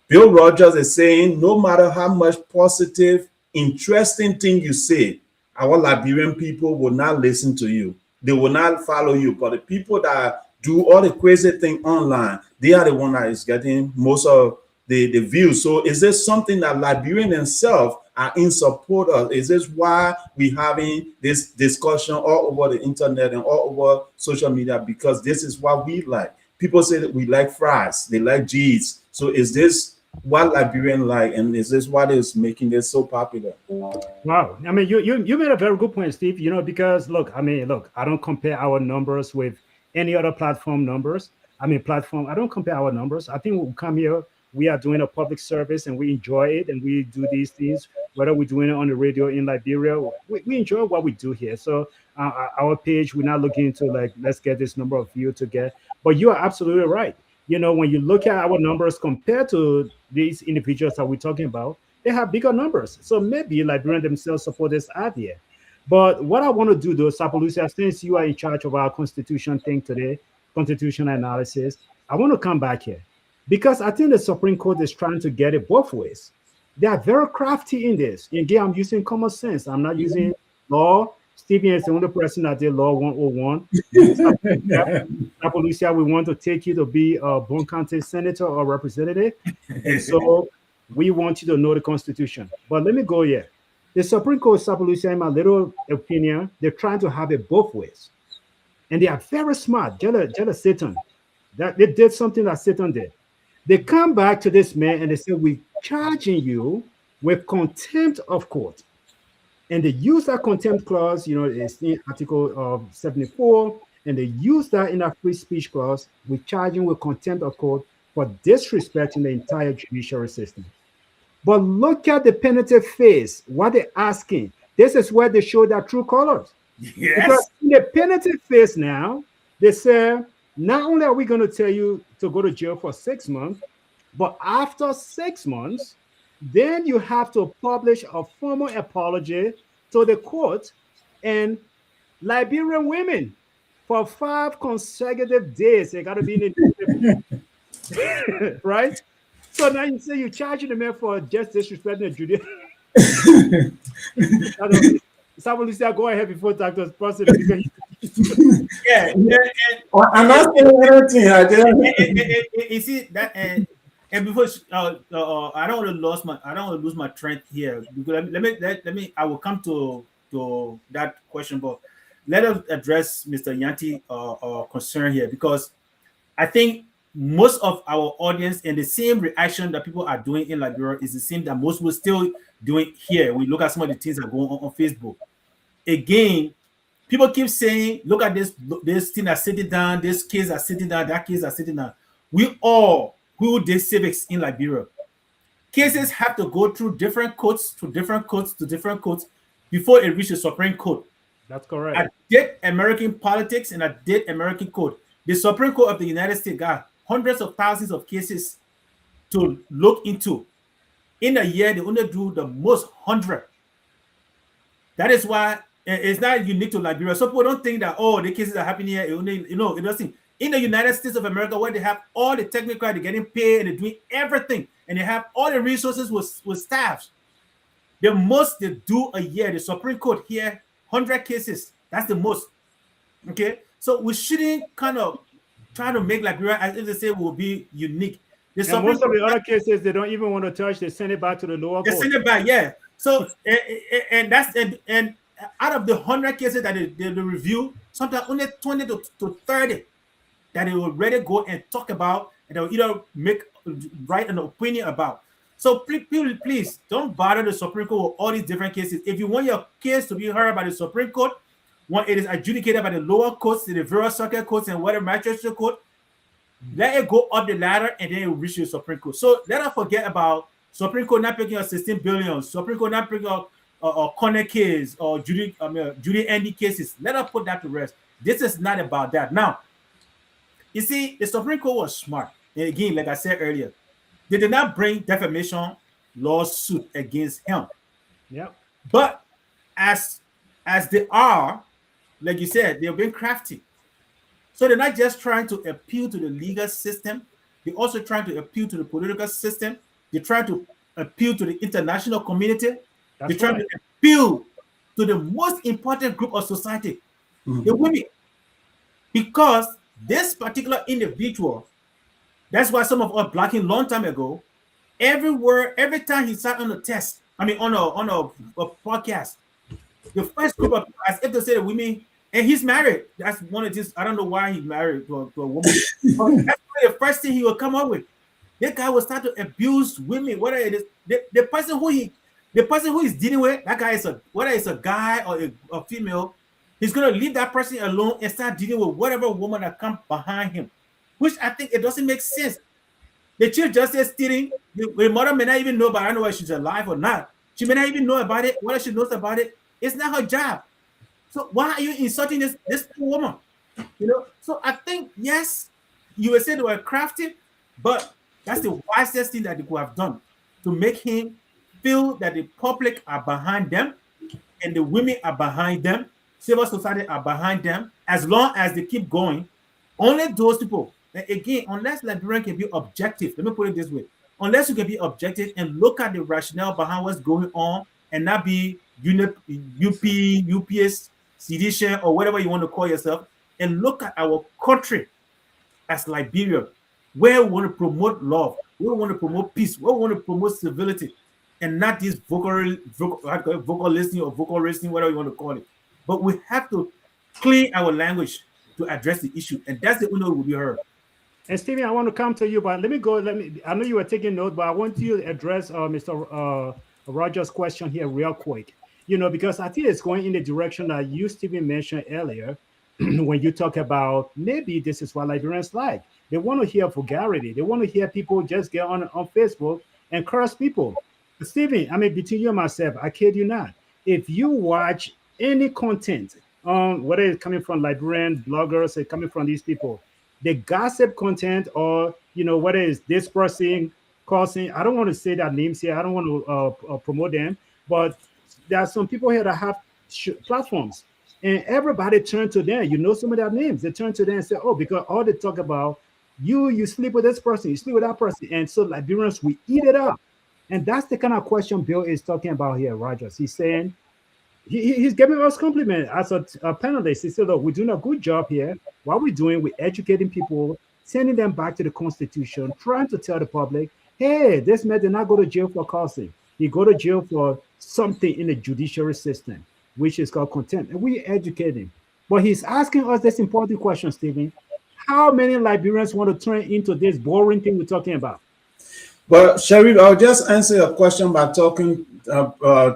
Bill Rogers is saying, no matter how much positive, interesting thing you say, our Liberian people will not listen to you. They will not follow you. But the people that do all the crazy thing online, they are the one that is getting most of the views. So is this something that Liberian themselves are in support of? Is this why we're having this discussion all over the internet and all over social media? Because this is what we like. People say that we like fries, they like G's. So is this what Liberian like, and is this what is making it so popular? Wow. I mean, you made a very good point, Steve. Because look, I don't compare our numbers with any other platform numbers. Platform. I don't compare our numbers. I think we come here, we are doing a public service, and we enjoy it, and we do these things. Whether we're doing it on the radio in Liberia, we enjoy what we do here. So our page, we're not looking to like let's get this number of views to get. But you are absolutely right. When you look at our numbers compared to these individuals that we're talking about, they have bigger numbers. So maybe Liberian themselves support this idea. But what I want to do, though, Sapalucia, since you are in charge of our constitution thing today, constitution analysis, I want to come back here because I think the Supreme Court is trying to get it both ways. They are very crafty in this. Again, I'm using common sense. I'm not using law. Stephen is the only person that did law 101. Sapalucia, we want to take you to be a Bon County senator or representative. And so we want you to know the Constitution. But let me go here. The Supreme Court, Sapalucia, in my little opinion, they're trying to have it both ways. And they are very smart. Jealous Satan. That they did something that Satan did. They come back to this man and they say, we're charging you with contempt of court. And they use that contempt clause, it's in Article 74, and they use that in our free speech clause. We're charging with contempt of court for disrespecting the entire judiciary system. But look at the penitent phase, what they're asking. This is where they show their true colors. Yes. Because in the penitent phase now, they say, not only are we going to tell you to go to jail for 6 months, but after 6 months, then you have to publish a formal apology to the court. And Liberian women, for 5 consecutive days, they got to be in the right? So now you say you're charging the man for just disrespecting the judiciary. Sapalucia, go ahead before Dr. Sponsor. Yeah. I'm not saying anything. I didn't. You see that, and before I don't want to lose my trend here, because let me I will come to that question, but let us address Mr. Yanti concern here, because I think most of our audience and the same reaction that people are doing in Liberia is the same that most will still doing here. We look at some of the things that go on Facebook. Again, people keep saying, look at this thing that's sitting down, this case are sitting down, that case are sitting down. We all who did civics in Liberia, cases have to go through different courts, to different courts, before it reaches the Supreme Court. That's correct. I did American politics and I did American court. The Supreme Court of the United States got hundreds of thousands of cases to look into. In a year, they only do the most 100. That is why it's not unique to Liberia. So people don't think that, the cases are happening here. It doesn't. In the United States of America, where they have all the technical, they're getting paid and they're doing everything, and they have all the resources with staffs. The most they do a year, the Supreme Court here, 100 cases. That's the most. Okay? So we shouldn't kind of try to make Liberia, as if they say, will be unique. And most of the other cases, they don't even want to touch. They send it back to the lower court. They send it back, yeah. So, and out of the 100 cases that they review, sometimes only 20 to 30 that they will ready go and talk about, and they'll either write an opinion about. So please don't bother the Supreme Court with all these different cases. If you want your case to be heard by the Supreme Court, when it is adjudicated by the lower courts, the various circuit courts, and whatever magistrate court, let it go up the ladder and then it will reach the Supreme Court. So let us forget about Supreme Court not picking up 16 billion, Supreme Court not picking up a corner case or Judy Andy cases. Let us put that to rest. This is not about that. Now, you see, the Supreme Court was smart. And again, like I said earlier, they did not bring defamation lawsuit against him. Yeah. But as they are, like you said, they're being crafty. So they're not just trying to appeal to the legal system, they're also trying to appeal to the political system. They're trying to appeal to the international community. They're trying to appeal to the most important group of society, the women. Because this particular individual, that's why some of us blocked him long time ago. Every time he sat on a test, on a podcast, the first group of, as if to say the women, and he's married. That's one of this. I don't know why he's married to a woman. That's the first thing he will come up with. that guy will start to abuse women. Whether it is the person who is dealing with that guy is whether it's a guy or a female, he's gonna leave that person alone and start dealing with whatever woman that comes behind him, which I think it doesn't make sense. The chief justice stealing, the mother may not even know, but I don't know whether she's alive or not. She may not even know about it. Whether she knows about it, it's not her job. So why are you insulting this poor woman? You know. So I think yes, you will say they were crafty, but that's the wisest thing that they could have done to make him feel that the public are behind them and the women are behind them, civil society are behind them. As long as they keep going, only those people. Again, unless Liberian can be objective, let me put it this way: unless you can be objective and look at the rationale behind what's going on, and not be UPS, sedition, or whatever you want to call yourself, and look at our country as Liberia, where we want to promote love, we want to promote peace, we want to promote civility, and not this vocal listening or vocal listening, whatever you want to call it. But we have to clean our language to address the issue, and that's the only way will be heard. And Stevie, I want to come to you, but let me go. I know you were taking notes, but I want you to address Mr. Rogers' question here real quick. You know, because I think it's going in the direction that you, Stephen, mentioned earlier when you talk about maybe this is what Liberians like. They want to hear vulgarity. They want to hear people just get on Facebook and curse people. But Stephen, I mean, between you and myself, I kid you not. If you watch any content, whether it's coming from Liberian bloggers or coming from these people, the gossip content, or whether it's this person causing, I don't want to say their names here, I don't want to promote them, but there are some people here that have platforms, and everybody turn to them. Some of their names, they turn to them and say, oh, because all they talk about, you sleep with this person, you sleep with that person, and so Liberians, we eat it up. And that's the kind of question Bill is talking about here, Rogers. He's saying, he's giving us compliment as a panelist. He said, look, we're doing a good job here. What we're doing, we're educating people, sending them back to the Constitution, trying to tell the public, hey, this man did not go to jail for causing. He go to jail for something in the judiciary system, which is called contempt. And we educate him. But he's asking us this important question, Stephen. How many Liberians want to turn into this boring thing we're talking about? Well, Sharif, I'll just answer your question by talking,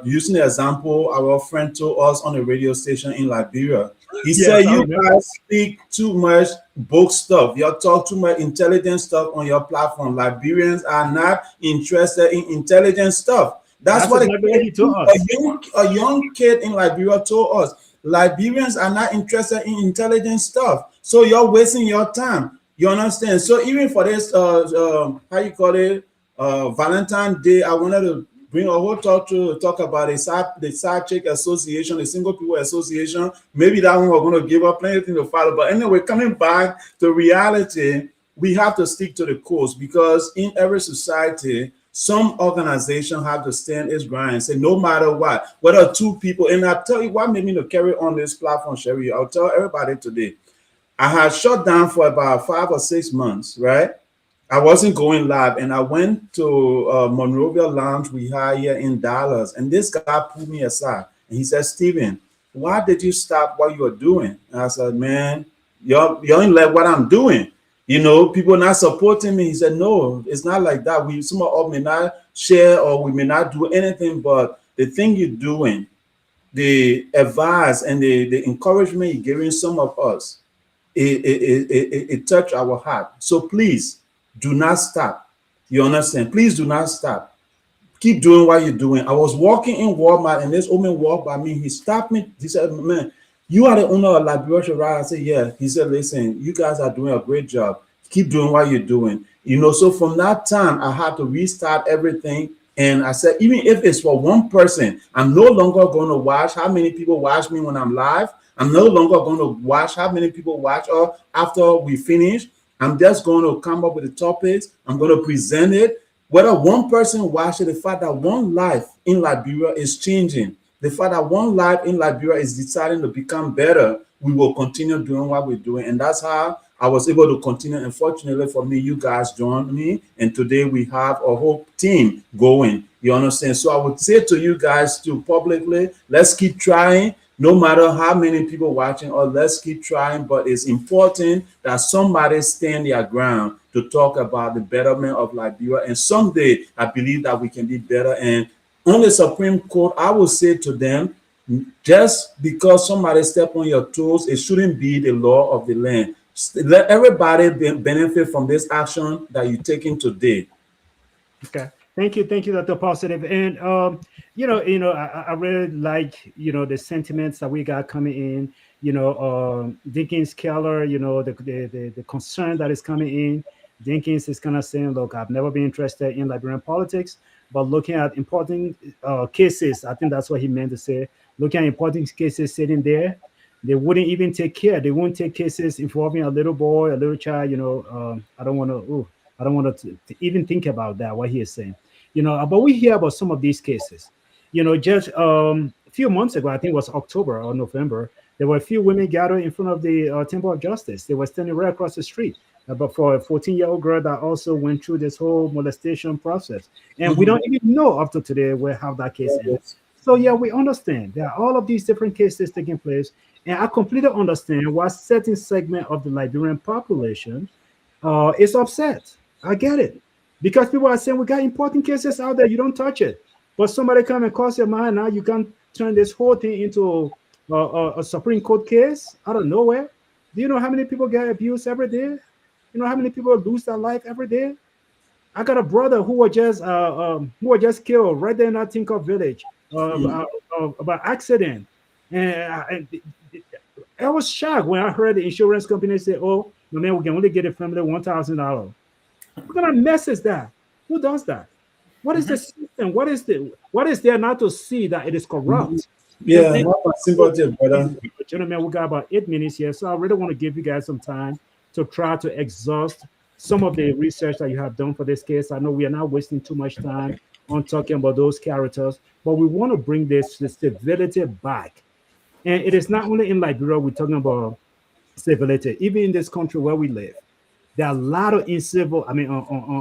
using the example our friend told us on the radio station in Liberia. He said, you guys speak too much book stuff. You talk too much intelligent stuff on your platform. Liberians are not interested in intelligent stuff. That's what a young kid in Liberia told us. Liberians are not interested in intelligent stuff. So you're wasting your time. You understand? So even for this, how you call it, Valentine's Day, I wanted to bring a whole talk to talk about the Side Chick Association, the Single People Association. Maybe that one we're going to give up plenty of things to follow. But anyway, coming back to reality, we have to stick to the course, because in every society, some organization have to stand its ground and say, no matter what, whether two people, and I'll tell you what made me to carry on this platform, Sherry. I'll tell everybody today. I had shut down for about 5 or 6 months, right? I wasn't going live, and I went to Monrovia Lounge we had here in Dallas, and this guy pulled me aside, and he said, Stephen, why did you stop what you were doing? And I said, man, you don't like what I'm doing. People not supporting me. He said, no, it's not like that. Some of us may not share, or we may not do anything, but the thing you're doing, the advice and the encouragement you're giving some of us, it touched our heart. So please, do not stop. You understand? Please do not stop. Keep doing what you're doing. I was walking in Walmart, and this woman walked by me. He stopped me. He said, man, you are the owner of Liberia, right? I said, yeah. He said, listen, you guys are doing a great job. Keep doing what you're doing. So from that time, I had to restart everything. And I said, even if it's for one person, I'm no longer going to watch how many people watch me when I'm live. I'm no longer going to watch how many people watch us after we finish. I'm just going to come up with the topics. I'm going to present it. Whether one person watches, the fact that one life in Liberia is changing, the fact that one life in Liberia is deciding to become better, we will continue doing what we're doing. And that's how I was able to continue. Unfortunately for me, you guys joined me, and today we have a whole team going. You understand? So I would say to you guys too, publicly, let's keep trying. No matter how many people watching, or let's keep trying, but it's important that somebody stand their ground to talk about the betterment of Liberia. And someday, I believe that we can be better. And on the Supreme Court, I will say to them, just because somebody step on your toes, it shouldn't be the law of the land. Let everybody benefit from this action that you're taking today. Okay. Thank you, Dr. Positive. And I really like the sentiments that we got coming in. Dinkins Keller, the concern that is coming in. Dinkins is kind of saying, look, I've never been interested in Liberian politics, but looking at important cases, I think that's what he meant to say. Looking at important cases sitting there, they wouldn't even take care. They won't take cases involving a little boy, a little child. I don't want to even think about that, what he is saying. But we hear about some of these cases. Just a few months ago, I think it was October or November, there were a few women gathered in front of the Temple of Justice. They were standing right across the street. But for a 14-year-old girl that also went through this whole molestation process. And we don't even know up to today how that case ended. So, yeah, we understand there are all of these different cases taking place. And I completely understand why certain segment of the Liberian population is upset. I get it. Because people are saying, we got important cases out there, you don't touch it. But somebody come and cross your mind, now you can turn this whole thing into a Supreme Court case out of nowhere. Do you know how many people get abused every day? You know how many people lose their life every day? I got a brother who was just killed right there in that Tinker village by accident. And I was shocked when I heard the insurance company say, oh, man, we can only get a family $1,000. What kind of mess is that? Who does that? What is the system? What is there not to see that it is corrupt? Yeah, have a sympathy, brother. Gentlemen, we got about 8 minutes here, so I really want to give you guys some time to try to exhaust some of the research that you have done for this case. I know we are not wasting too much time on talking about those characters, but we want to bring the civility back. And it is not only in Liberia we're talking about civility, even in this country where we live. There are a lot of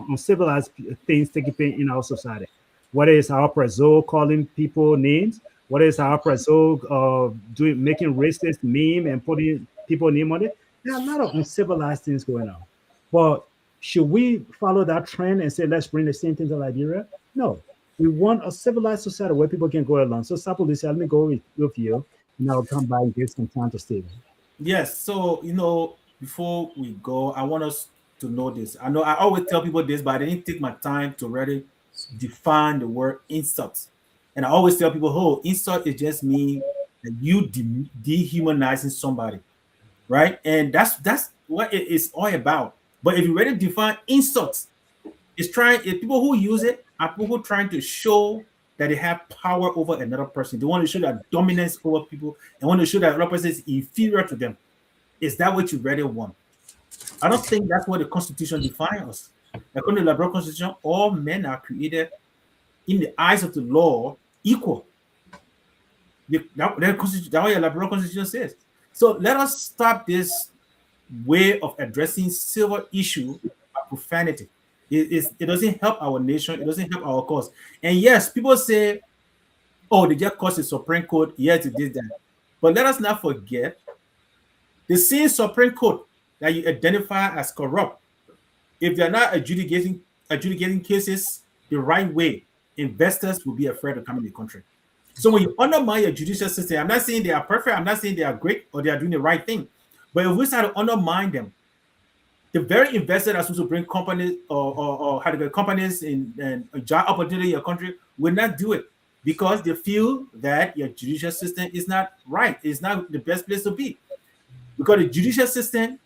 uncivilized things taking place in our society. Whether it's our preso calling people names, whether it's our preso making racist meme and putting people name on it. There are a lot of uncivilized things going on. But should we follow that trend and say, let's bring the same thing to Liberia? No. We want a civilized society where people can go along. So, Sapulisi, let me go with you. And I'll come back and give some time to Stephen. Yes. So, before we go, I want us to know this. I know I always tell people this, but I didn't take my time to really define the word insult. And I always tell people, oh, insult is just mean that you dehumanizing somebody, right? And that's what it is all about. But if you really define insults, it's people who use it are people who are trying to show that they have power over another person. They want to show that dominance over people and want to show that another person is inferior to them. Is that what you really want? I don't think that's what the Constitution defines us. According to the Liberal Constitution, all men are created in the eyes of the law equal. That's what the Liberal Constitution says. So let us stop this way of addressing civil issue of profanity. It doesn't help our nation. It doesn't help our cause. And yes, people say, oh, they just caused the Supreme Court. Yes, it did that. But let us not forget the same Supreme Court that you identify as corrupt, if they're not adjudicating cases the right way, investors will be afraid to come in the country. So when you undermine your judicial system, I'm not saying they are perfect, I'm not saying they are great or they are doing the right thing, but if we start to undermine them, the very investor that's supposed to bring companies or how to get companies and job opportunity in your country will not do it because they feel that your judicial system is not right. It's not the best place to be. Because the judicial system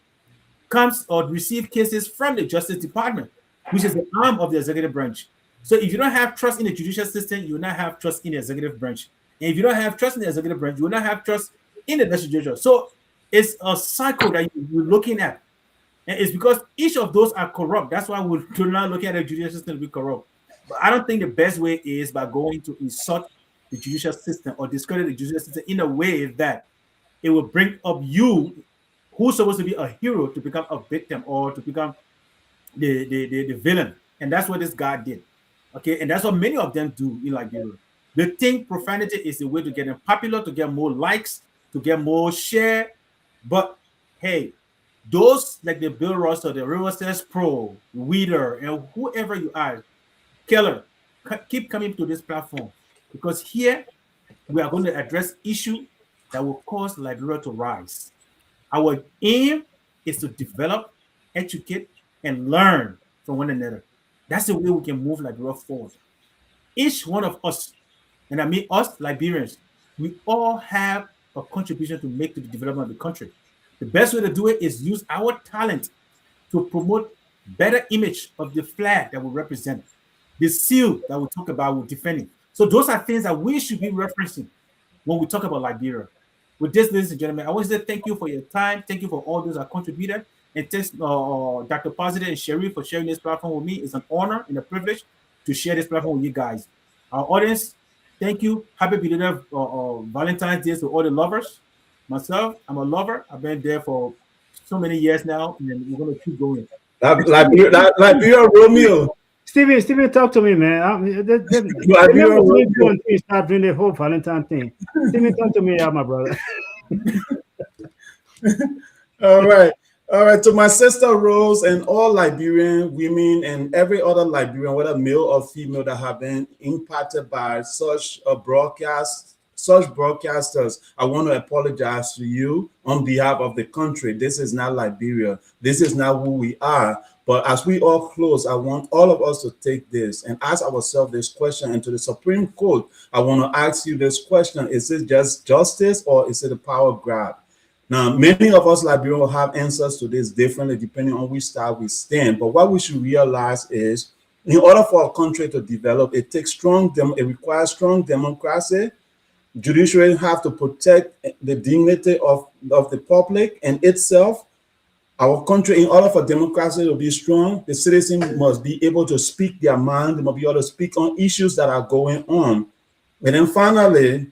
comes or receives cases from the Justice Department, which is the arm of the executive branch. So if you don't have trust in the judicial system, you will not have trust in the executive branch. And if you don't have trust in the executive branch, you will not have trust in the legislature. So it's a cycle that you're looking at. And it's because each of those are corrupt. That's why we're not looking at the judicial system to be corrupt. But I don't think the best way is by going to insult the judicial system or discredit the judicial system in a way that it will bring up you, who's supposed to be a hero, to become a victim or to become the villain. And that's what this guy did. Okay, and that's what many of them do in Liberia. They think profanity is the way to get them popular, to get more likes, to get more share. But hey, Those like the Bill Russell, the Riverstairs Pro, Weeder, and whoever you are, Keller, keep coming to this platform, because here we are going to address issues that will cause Liberia to rise. Our aim is to develop, educate, and learn from one another. That's the way we can move Liberia forward. Each one of us, and I mean us Liberians, we all have a contribution to make to the development of the country. The best way to do it is use our talent to promote better image of the flag that we represent, the seal that we talk about, we're defending. So those are things that we should be referencing when we talk about Liberia. With this, ladies and gentlemen, I want to say thank you for your time. Thank you for all those that contributed. And thanks Dr. Positive and Sherry for sharing this platform with me. It's an honor and a privilege to share this platform with you guys. Our audience, thank you. Happy belated Valentine's Day to all the lovers. Myself, I'm a lover. I've been there for so many years now, and we're going to keep going. Liberia Romeo. Steven, talk to me, man. Start doing the whole Valentine thing. Steven, talk to me, my brother. All right. To my sister Rose and all Liberian women and every other Liberian, whether male or female, that have been impacted by such a broadcast, such broadcasters, I want to apologize to you on behalf of the country. This is not Liberia. This is not who we are. But as we all close, I want all of us to take this and ask ourselves this question. And to the Supreme Court, I want to ask you this question. Is it just justice, or is it a power grab? Now, many of us Liberians will have answers to this differently depending on which side we stand. But what we should realize is, in order for a country to develop, it requires strong democracy. Judiciary have to protect the dignity of the public and itself. Our country, in order for democracy to be strong, the citizens must be able to speak their mind. They must be able to speak on issues that are going on. And then finally,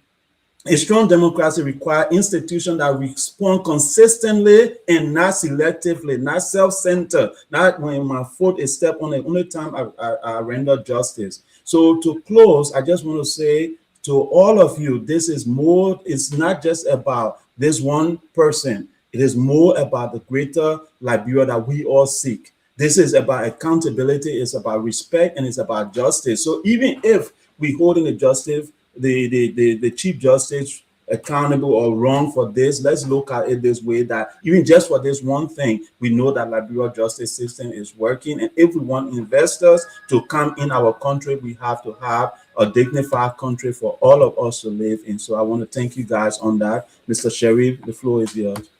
a strong democracy requires institutions that respond consistently and not selectively, not self-centered, not when my foot is stepped on the only time I render justice. So to close, I just want to say to all of you, this is more, it's not just about this one person. It is more about the greater Liberia that we all seek. This is about accountability, it's about respect, and it's about justice. So even if we hold in the Chief Justice accountable or wrong for this, let's look at it this way, that even just for this one thing, we know that Liberia justice system is working. And if we want investors to come in our country, we have to have a dignified country for all of us to live in. So I want to thank you guys on that. Mr. Sherif, the floor is yours.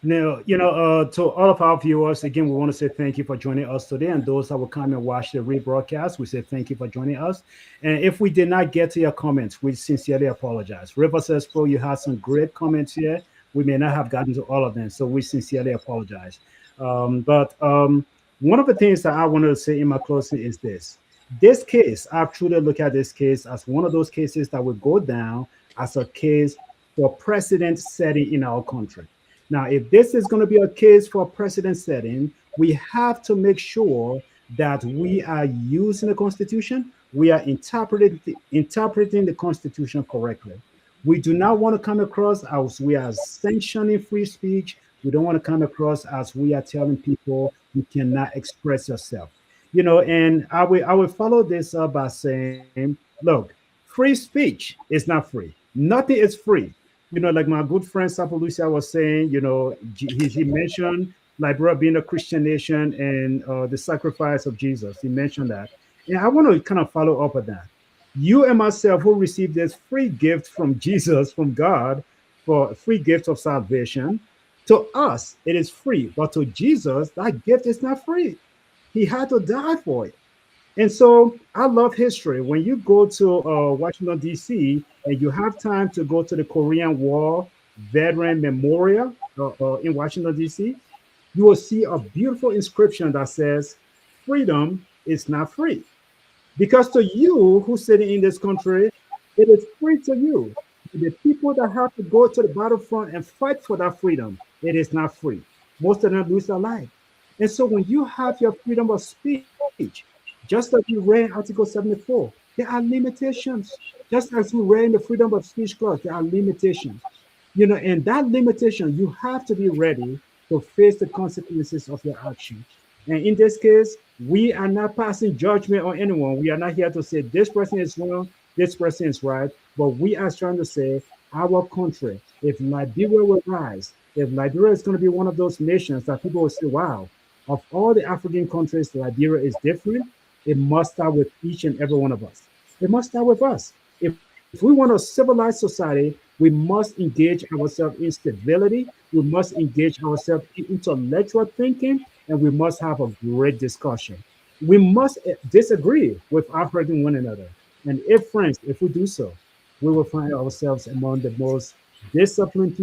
Now, to all of our viewers, again, we want to say thank you for joining us today. And those that will come and watch the rebroadcast, we say thank you for joining us. And if we did not get to your comments, we sincerely apologize. River says, Pro, you had some great comments here. We may not have gotten to all of them, so we sincerely apologize. But one of the things that I wanted to say in my closing is this. This case, I truly look at this case as one of those cases that will go down as a case for precedent setting in our country. Now, if this is going to be a case for precedent setting, we have to make sure that we are using the Constitution, we are interpreting the Constitution correctly. We do not want to come across as we are sanctioning free speech. We don't want to come across as we are telling people you cannot express yourself. And I will follow this up by saying, look, free speech is not free. Nothing is free. Like my good friend Sapalucia was saying, he mentioned Liberia being a Christian nation and the sacrifice of Jesus. He mentioned that. And I want to kind of follow up on that. You and myself who received this free gift from Jesus, from God, for a free gift of salvation, to us, it is free. But to Jesus, that gift is not free. He had to die for it. And so I love history. When you go to Washington, D.C., and you have time to go to the Korean War Veteran Memorial in Washington, D.C., you will see a beautiful inscription that says, freedom is not free. Because to you who's sitting in this country, it is free to you. The people that have to go to the battlefront and fight for that freedom, it is not free. Most of them lose their life. And so when you have your freedom of speech, just like you read Article 74, there are limitations. Just as we read in the freedom of speech clause, there are limitations. And that limitation, you have to be ready to face the consequences of your action. And in this case, we are not passing judgment on anyone. We are not here to say this person is wrong, this person is right, but we are trying to say our country, if Liberia will rise, if Liberia is going to be one of those nations that people will say, wow, of all the African countries, Liberia is different, it must start with each and every one of us. It must start with us. If we want a civilized society, we must engage ourselves in civility, we must engage ourselves in intellectual thinking, and we must have a great discussion. We must disagree without hurting one another. And if friends, if we do so, we will find ourselves among the most disciplined people